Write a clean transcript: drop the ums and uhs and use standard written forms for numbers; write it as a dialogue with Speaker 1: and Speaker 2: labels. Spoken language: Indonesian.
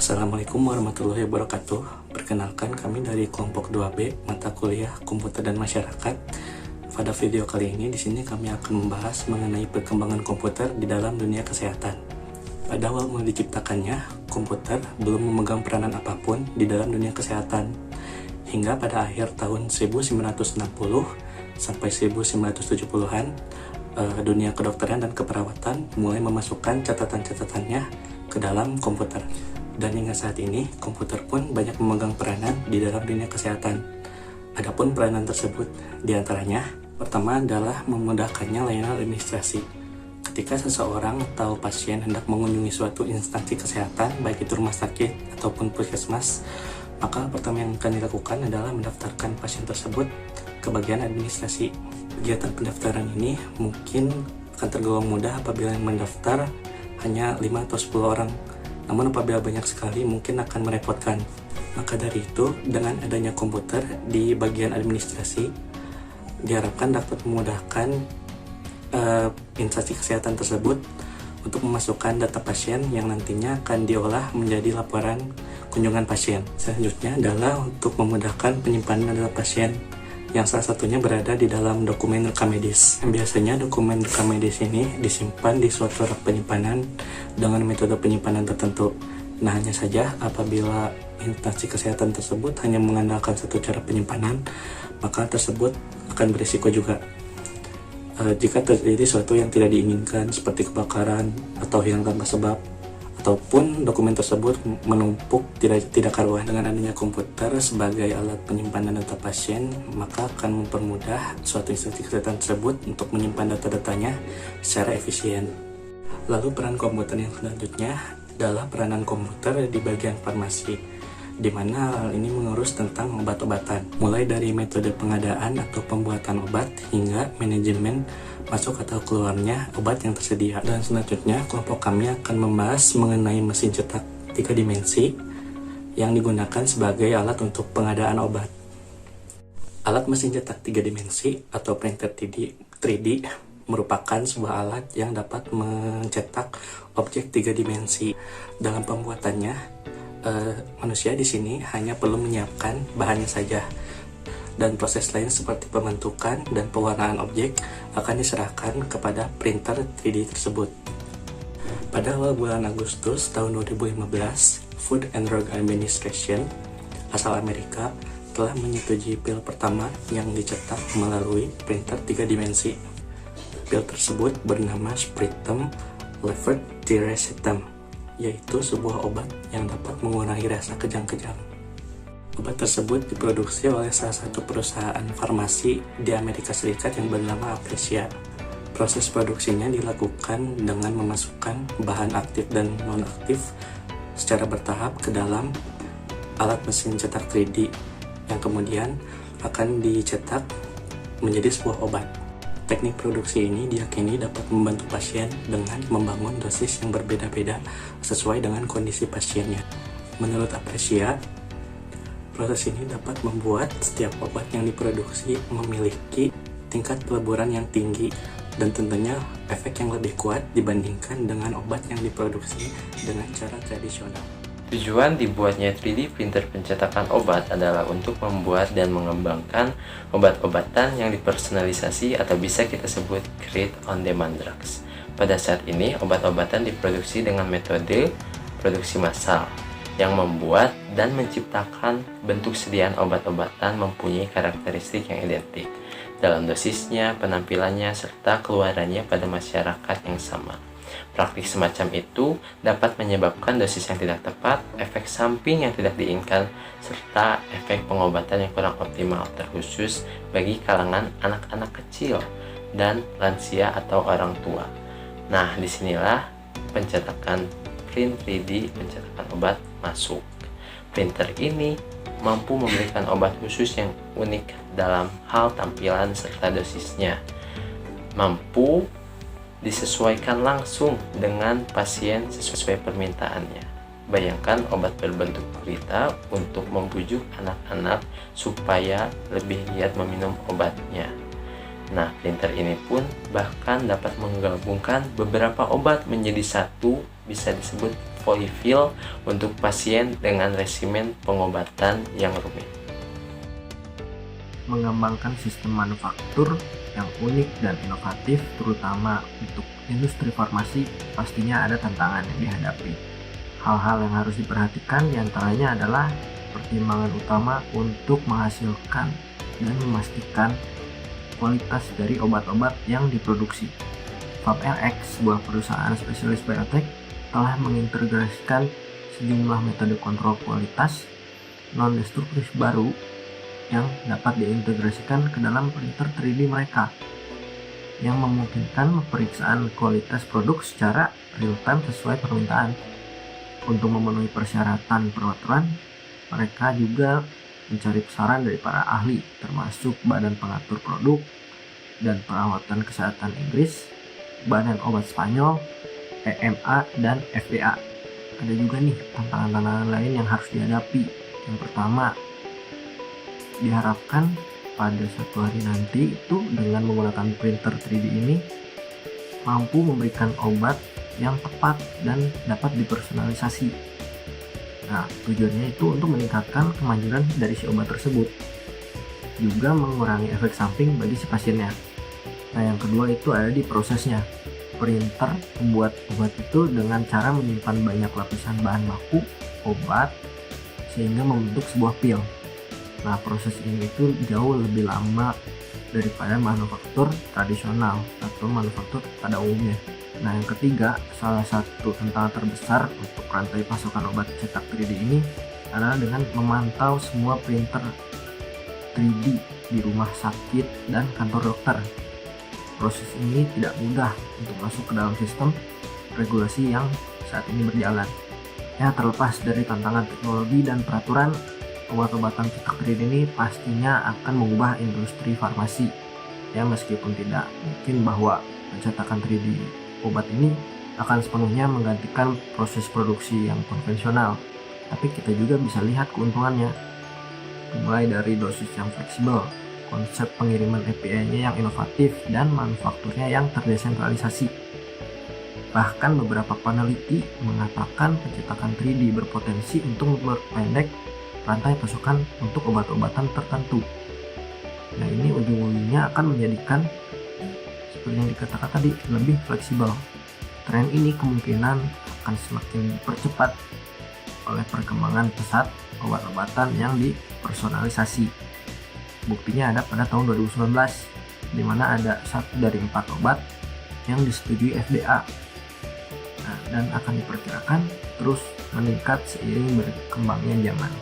Speaker 1: Assalamualaikum warahmatullahi wabarakatuh. Perkenalkan, kami dari kelompok 2B mata kuliah Komputer dan Masyarakat. Pada video kali ini di sini kami akan membahas mengenai perkembangan komputer di dalam dunia kesehatan. Pada awal mulai diciptakannya, komputer belum memegang peranan apapun di dalam dunia kesehatan. Hingga pada akhir tahun 1960 sampai 1970-an, dunia kedokteran dan keperawatan mulai memasukkan catatan-catatannya ke dalam komputer. Dan hingga saat ini, komputer pun banyak memegang peranan di dalam dunia kesehatan. Adapun peranan tersebut diantaranya, pertama adalah memudahkannya layanan administrasi. Ketika seseorang atau pasien hendak mengunjungi suatu instansi kesehatan, baik itu rumah sakit ataupun puskesmas, maka pertama yang akan dilakukan adalah mendaftarkan pasien tersebut ke bagian administrasi. Kegiatan pendaftaran ini mungkin akan tergolong mudah apabila yang mendaftar hanya 5 atau 10 orang. Namun apabila banyak sekali mungkin akan merepotkan. Maka dari itu, dengan adanya komputer di bagian administrasi, diharapkan dapat memudahkan instansi kesehatan tersebut untuk memasukkan data pasien yang nantinya akan diolah menjadi laporan kunjungan pasien. Selanjutnya adalah untuk memudahkan penyimpanan data pasien, yang salah satunya berada di dalam dokumen rekam medis. Biasanya dokumen rekam medis ini disimpan di suatu rak penyimpanan dengan metode penyimpanan tertentu. Nah, hanya saja apabila instansi kesehatan tersebut hanya mengandalkan satu cara penyimpanan, maka tersebut akan berisiko juga. Jika terjadi sesuatu yang tidak diinginkan seperti kebakaran atau hilang tanpa sebab, ataupun dokumen tersebut menumpuk tidak karuan. Dengan adanya komputer sebagai alat penyimpanan data pasien, maka akan mempermudah suatu instansi kesehatan tersebut untuk menyimpan data-datanya secara efisien. Lalu peran komputer yang selanjutnya adalah peranan komputer di bagian farmasi, di mana hal ini mengurus tentang obat-obatan, mulai dari metode pengadaan atau pembuatan obat hingga manajemen masuk atau keluarnya obat yang tersedia. Dan selanjutnya, kelompok kami akan membahas mengenai mesin cetak 3 dimensi yang digunakan sebagai alat untuk pengadaan obat. Alat mesin cetak 3 dimensi atau printer 3D merupakan sebuah alat yang dapat mencetak objek 3 dimensi. Dalam pembuatannya, manusia di sini hanya perlu menyiapkan bahannya saja, dan proses lain seperti pembentukan dan pewarnaan objek akan diserahkan kepada printer 3D tersebut. Pada awal bulan Agustus tahun 2015, Food and Drug Administration asal Amerika telah menyetujui pil pertama yang dicetak melalui printer 3 dimensi. Pil tersebut bernama Spritem Levetiracetam, yaitu sebuah obat yang dapat mengurangi rasa kejang-kejang. Obat tersebut diproduksi oleh salah satu perusahaan farmasi di Amerika Serikat yang bernama Aprecia. Proses produksinya dilakukan dengan memasukkan bahan aktif dan non-aktif secara bertahap ke dalam alat mesin cetak 3D yang kemudian akan dicetak menjadi sebuah obat. Teknik produksi ini diyakini dapat membantu pasien dengan membangun dosis yang berbeda-beda sesuai dengan kondisi pasiennya. Menurut Aprecia, proses ini dapat membuat setiap obat yang diproduksi memiliki tingkat peleburan yang tinggi dan tentunya efek yang lebih kuat dibandingkan dengan obat yang diproduksi dengan cara tradisional.
Speaker 2: Tujuan dibuatnya 3D printer pencetakan obat adalah untuk membuat dan mengembangkan obat-obatan yang dipersonalisasi atau bisa kita sebut create on demand drugs. Pada saat ini, obat-obatan diproduksi dengan metode produksi massal yang membuat dan menciptakan bentuk sediaan obat-obatan mempunyai karakteristik yang identik dalam dosisnya, penampilannya, serta keluarannya pada masyarakat yang sama. Praktik semacam itu dapat menyebabkan dosis yang tidak tepat, efek samping yang tidak diinginkan, serta efek pengobatan yang kurang optimal, terkhusus bagi kalangan anak-anak kecil dan lansia atau orang tua. Nah, disinilah pencetakan print 3D pencetakan obat masuk. Printer ini mampu memberikan obat khusus yang unik dalam hal tampilan serta dosisnya. Mampu disesuaikan langsung dengan pasien sesuai permintaannya. Bayangkan obat berbentuk gurita untuk membujuk anak-anak supaya lebih giat meminum obatnya. Nah, printer ini pun bahkan dapat menggabungkan beberapa obat menjadi satu, bisa disebut polyfill untuk pasien dengan resimen pengobatan yang rumit.
Speaker 3: Mengembangkan sistem manufaktur yang unik dan inovatif, terutama untuk industri farmasi, pastinya ada tantangan yang dihadapi. Hal-hal yang harus diperhatikan diantaranya adalah pertimbangan utama untuk menghasilkan dan memastikan kualitas dari obat-obat yang diproduksi. FabRx, sebuah perusahaan spesialis biotech, telah mengintegrasikan sejumlah metode kontrol kualitas non-destruktif baru yang dapat diintegrasikan ke dalam printer 3D mereka, yang memungkinkan pemeriksaan kualitas produk secara real-time sesuai permintaan. Untuk memenuhi persyaratan peraturan, mereka juga mencari saran dari para ahli, termasuk Badan Pengatur Produk dan Perawatan Kesehatan Inggris, Badan Obat Spanyol, EMA, dan FDA. Ada juga nih tantangan-tantangan lain yang harus dihadapi. Yang pertama, diharapkan pada suatu hari nanti itu dengan menggunakan printer 3D ini mampu memberikan obat yang tepat dan dapat dipersonalisasi. Nah, tujuannya itu untuk meningkatkan kemanjuran dari si obat tersebut, juga mengurangi efek samping bagi si pasiennya. Nah, yang kedua itu ada di prosesnya. Printer membuat obat itu dengan cara menyimpan banyak lapisan bahan baku obat sehingga membentuk sebuah pil. Nah, proses ini itu jauh lebih lama daripada manufaktur tradisional atau manufaktur pada umumnya. Nah, yang ketiga, salah satu tantangan terbesar untuk rantai pasokan obat cetak 3D ini adalah dengan memantau semua printer 3D di rumah sakit dan kantor dokter. Proses ini tidak mudah untuk masuk ke dalam sistem regulasi yang saat ini berjalan. Ya, terlepas dari tantangan teknologi dan peraturan, obat-obatan cetak 3D ini pastinya akan mengubah industri farmasi. Ya, meskipun tidak mungkin bahwa pencetakan 3D obat ini akan sepenuhnya menggantikan proses produksi yang konvensional, tapi kita juga bisa lihat keuntungannya, mulai dari dosis yang fleksibel, konsep pengiriman API-nya yang inovatif, dan manufakturnya yang terdesentralisasi. Bahkan beberapa peneliti mengatakan pencetakan 3D berpotensi untuk memperpendek rantai pasokan untuk obat-obatan tertentu. Nah, ini ujung-ujungnya akan menjadikan, seperti yang dikatakan tadi, lebih fleksibel. Tren ini kemungkinan akan semakin dipercepat oleh perkembangan pesat obat-obatan yang dipersonalisasi. Buktinya ada pada tahun 2019, di mana ada 1 dari 4 obat yang disetujui FDA. Nah, dan akan diperkirakan terus meningkat seiring berkembangnya zaman.